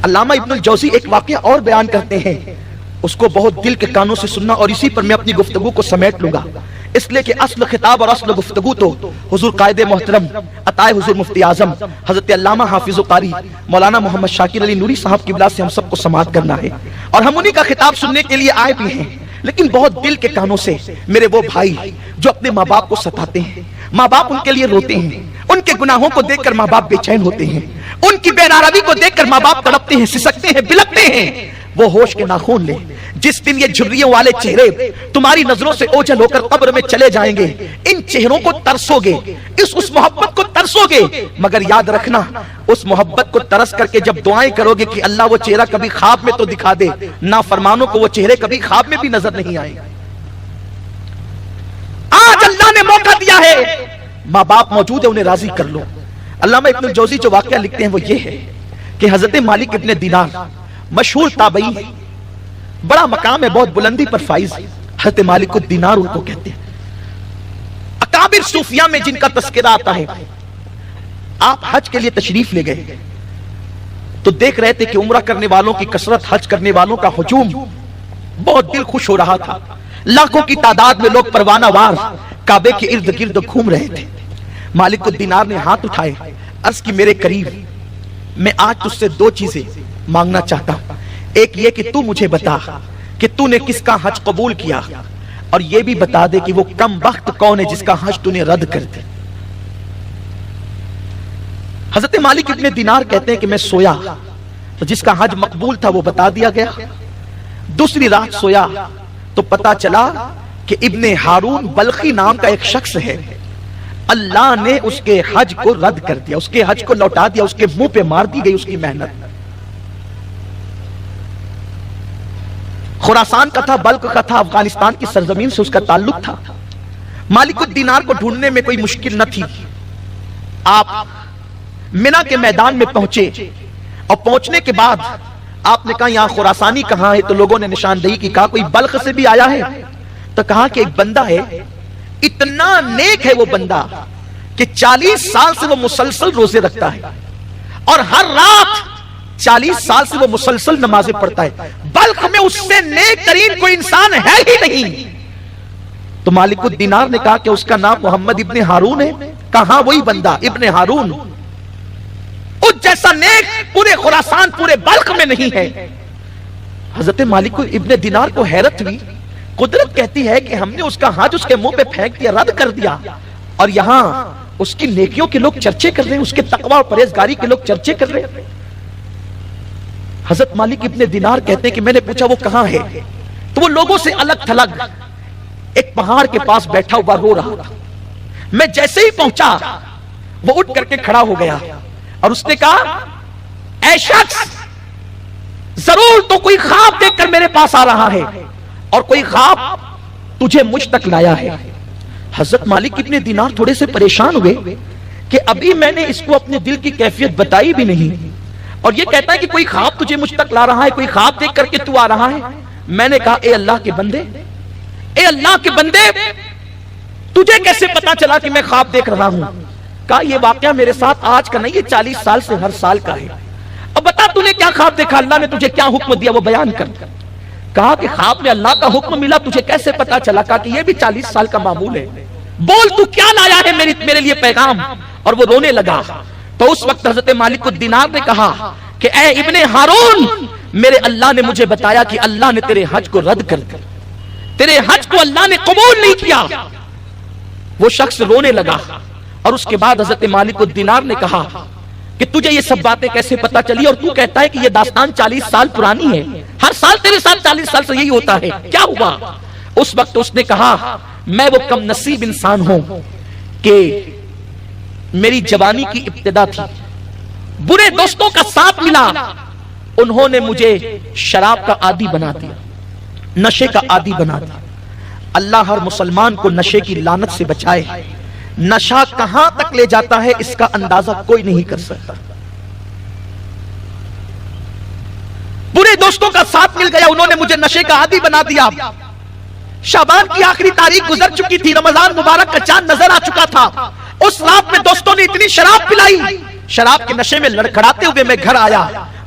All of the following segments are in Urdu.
علامہ ابن الجوزی ایک واقعہ اور بیان کرتے ہیں، اس کو بہت دل کے کانوں سے سننا، اور اسی پر میں اپنی گفتگو کو سمیٹ لوں گا، اس لیے کہ اصل خطاب اور اصل گفتگو تو حضور قائد محترم عطائے حضور مفتی اعظم حضرت علامہ حافظ و قاری مولانا محمد شاکر علی نوری صاحب کی بلا سے ہم سب کو سماعت کرنا ہے، اور ہم انہی کا خطاب سننے کے لیے آئے بھی ہیں، لیکن بہت دل کے کانوں سے میرے وہ بھائی جو اپنے ماں باپ کو ستاتے ہیں، ماں باپ ان کے لیے روتے ہیں، ان کے گناہوں کو دیکھ کر ماں باپ بے چین ہوتے ہیں، ان کی بے راروی کو دیکھ کر ماں باپ تڑپتے ہیں، سسکتے ہیں، بلکتے ہیں، وہ ہوش کے ناخون لیں، جس دن یہ جھریوں والے چہرے تمہاری نظروں سے اوجھل ہو کر قبر میں چلے جائیں گے، ان چہروں کو ترسو گے، اس محبت کو ترسو گے، مگر یاد رکھنا اس محبت کو ترس کر کے جب دعائیں کرو گے کہ اللہ وہ چہرہ کبھی خواب میں تو دکھا دے، نافرمانوں کو وہ چہرے کبھی خواب میں بھی نظر نہیں آئے۔ آج اللہ نے موقع دیا ہے، ماں باپ موجود ہے، انہیں راضی کر لو۔ علامہ ابن الجوزی جو واقعہ لکھتے ہیں وہ یہ ہے کہ حضرت مالک ابن دینار مشہور تابعی ہے، بڑا مقام ہے، بہت بلندی پر فائز ہے، حضرت مالک الدینار ان کو کہتے ہیں۔ اکابر صوفیاء میں جن کا تذکرہ آتا ہے، آپ حج کے لیے تشریف لے گئے تو دیکھ رہے تھے کہ عمرہ کرنے والوں کی کثرت، حج کرنے والوں کا ہجوم، بہت دل خوش ہو رہا تھا، لاکھوں کی تعداد میں لوگ پروانہ وار کعبے کے ارد گرد گھوم رہے تھے۔ مالک الدینار نے ہاتھ اٹھائے، عرض کی میرے قریب، میں آج تجھ سے دو چیزیں مانگنا چاہتا ہوں، ایک یہ کہ تو مجھے بتا کہ تو نے کس کا حج قبول کیا، اور یہ بھی بتا دے کہ وہ کم بخت کون ہے جس کا حج تو نے رد کر دے۔ حضرت مالک ابن دینار کہتے ہیں کہ میں سویا تو جس کا حج مقبول تھا وہ بتا دیا گیا، دوسری رات سویا تو پتا چلا کہ ابن ہارون بلخی نام کا ایک شخص ہے، اللہ نے اس کے حج کو رد کر دیا، اس کے حج کو لوٹا دیا، اس کے منہ پہ مار دی گئی اس کی محنت۔ خراسان کا تھا، بلخ کا تھا، افغانستان کی سرزمین سے اس کا تعلق تھا۔ مالک الدینار کو ڈھونڈنے میں کوئی مشکل نہ تھی، آپ منی کے میدان میں پہنچے، اور پہنچنے کے بعد آپ نے کہا یہاں خراسانی کہاں ہے؟ تو لوگوں نے نشاندہی کی، کہا کوئی بلخ سے بھی آیا ہے؟ تو کہا کہ ایک بندہ ہے، اتنا نیک ہے وہ بندہ کہ 40 سال سے وہ مسلسل روزے رکھتا ہے، اور ہر رات 40 سال سے وہ مسلسل نمازیں پڑھتا ہے، بلخ میں اس سے نیک ترین کوئی انسان ہے ہی نہیں۔ تو مالک الدینار نے کہا کہ اس کا نام محمد ابن ہارون ہے؟ کہاں وہی بندہ ابن ہارون، اس جیسا نیک پورے خراسان پورے بلخ میں نہیں ہے۔ حضرت مالک ابن دینار کو حیرت ہوئی، قدرت کہتی ہے کہ ہم نے اس کا حج اس کے منہ پہ پھینک دیا، رد کر دیا، اور یہاں اس کی نیکیوں کے لوگ چرچے کر رہے ہیں، اس کے تقوی اور پرہیزگاری کے لوگ چرچے کر رہے ہیں۔ حضرت مالک ابن دینار کہتے ہیں کہ میں نے پوچھا وہ کہاں ہے؟ تو وہ لوگوں سے الگ تھلگ ایک پہاڑ کے پاس بیٹھا ہوا رو رہا تھا۔ میں جیسے ہی پہنچا وہ اٹھ کر کے کھڑا ہو گیا، اور اس نے کہا اے شخص، ضرور تو کوئی خواب دیکھ کر میرے پاس آ رہا ہے، اور کوئی خواب تجھے مجھ تک لایا ہے۔ حضرت مالک ابن دینار تھوڑے سے پریشان ہوئے کہ ابھی میں نے اس کو اپنے دل کی کیفیت بتائی بھی نہیں، اور یہ کہتا ہے کہ کوئی خواب تجھے مجھ تک لا رہا ہے، کوئی خواب دیکھ کر کے تو آ رہا ہے۔ میں نے کہا اے اللہ کے بندے، اے اللہ کے بندے، تجھے کیسے پتا چلا کہ میں خواب دیکھ رہا ہوں؟ کہا یہ واقعہ میرے ساتھ آج کا نہیں، یہ 40 سال سے ہر سال کا ہے۔ اب بتا تو نے کیا خواب دیکھا، اللہ نے تجھے کیا حکم دیا، وہ بیان کر۔ کہا کہ خواب میں اللہ کا حکم ملا، تجھے کیسے پتا چلا؟ کہا کہ یہ بھی 40 سال کا معمول ہے، بول تو کیا لایا ہے میرے لیے پیغام؟ اور وہ رونے لگا۔ تو اس وقت حضرت مالک الدینار نے کہا کہ اے ابن ہارون، میرے اللہ نے مجھے بتایا کہ اللہ نے تیرے حج کو رد کر دیا، تیرے حج کو اللہ نے قبول نہیں کیا۔ وہ شخص رونے لگا، اور اس کے بعد حضرت مالک الدینار نے کہا کہ تجھے یہ سب باتیں کیسے پتا چلی، اور تو کہتا ہے کہ یہ داستان 40 سال پرانی ہے، ہر سال تیرے ساتھ 40 سال سے یہی ہوتا ہے، کیا ہوا؟ اس وقت اس نے کہا میں وہ کم نصیب انسان ہوں کہ میری جوانی کی ابتدا تھی، برے دوستوں کا ساتھ ملا، انہوں نے مجھے شراب کا عادی بنا دیا، نشے کا عادی بنا دیا۔ اللہ ہر مسلمان کو نشے کی لعنت سے بچائے، نشہ کہاں تک لے جاتا ہے اس کا اندازہ کوئی نہیں کر سکتا۔ برے دوستوں کا ساتھ مل گیا، انہوں نے مجھے نشے کا عادی بنا دیا۔ شعبان کی آخری تاریخ گزر چکی تھی، رمضان مبارک کا چاند نظر آ چکا تھا، اس رات میں دوستوں نے اتنی شراب پلائی، شراب کے نشے میں لڑکھڑاتے ہوئے میں گھر آیا،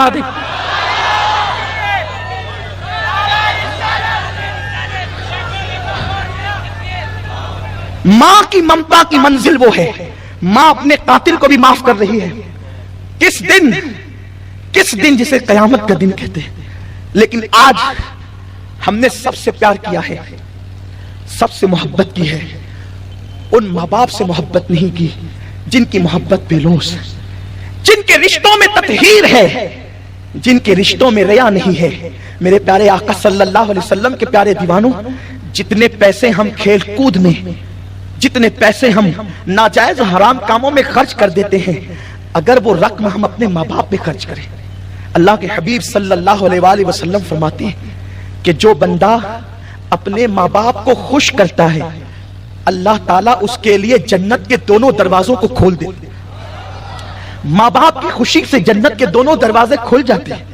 فرما دے. ماں کی ممتا کی منزل وہ ہے، ماں اپنے قاتل کو بھی معاف کر رہی ہے. کس دن جسے قیامت کا دن کہتے ہیں. لیکن آج ہم نے سب سے پیار کیا ہے، سب سے محبت کی ہے، ان ماں باپ سے محبت نہیں کی جن کی محبت بے لوث، جن کے رشتوں میں تطہیر ہے، جن کے رشتوں میں ریا نہیں ہے. میرے پیارے آقا صلی اللہ علیہ وسلم کے پیارے دیوانوں، جتنے پیسے ہم کھیل کود میں، جتنے پیسے ہم ناجائز حرام کاموں میں خرچ کر دیتے ہیں، اگر وہ رقم ہم اپنے ماں باپ پہ خرچ کریں. اللہ کے حبیب صلی اللہ علیہ وآلہ وسلم فرماتے ہیں کہ جو بندہ اپنے ماں باپ کو خوش کرتا ہے، اللہ تعالیٰ اس کے لیے جنت کے دونوں دروازوں کو کھول دیتے. ماں باپ کی خوشی سے جنت کے دونوں دروازے کھل جاتے ہیں،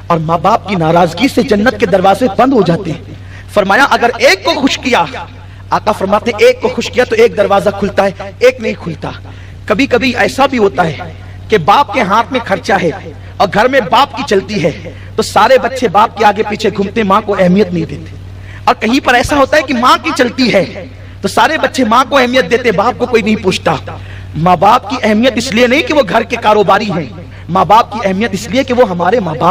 اور ماں باپ کی ناراضگی سے جنت کے دروازے بند ہو جاتے ہیں. فرمایا اگر ایک کو خوش کیا، آقا فرماتے ہیں ایک کو خوش کیا تو ایک دروازہ کھلتا ہے، ایک نہیں کھلتا. کبھی کبھی ایسا بھی ہوتا ہے کہ باپ کے ہاتھ میں خرچہ ہے اور گھر میں باپ کی چلتی ہے، تو سارے بچے باپ کے آگے پیچھے گھومتے، ماں کو اہمیت نہیں دیتے. اور کہیں پر ایسا ہوتا ہے کہ ماں کی چلتی ہے تو سارے بچے ماں کو اہمیت دیتے، باپ کو کوئی نہیں پوچھتا. ماں باپ کی اہمیت اس لیے نہیں کہ وہ گھر کے کاروباری ہیں، ماں باپ کی اہمیت اس لیے کہ وہ ہمارے ماں باپ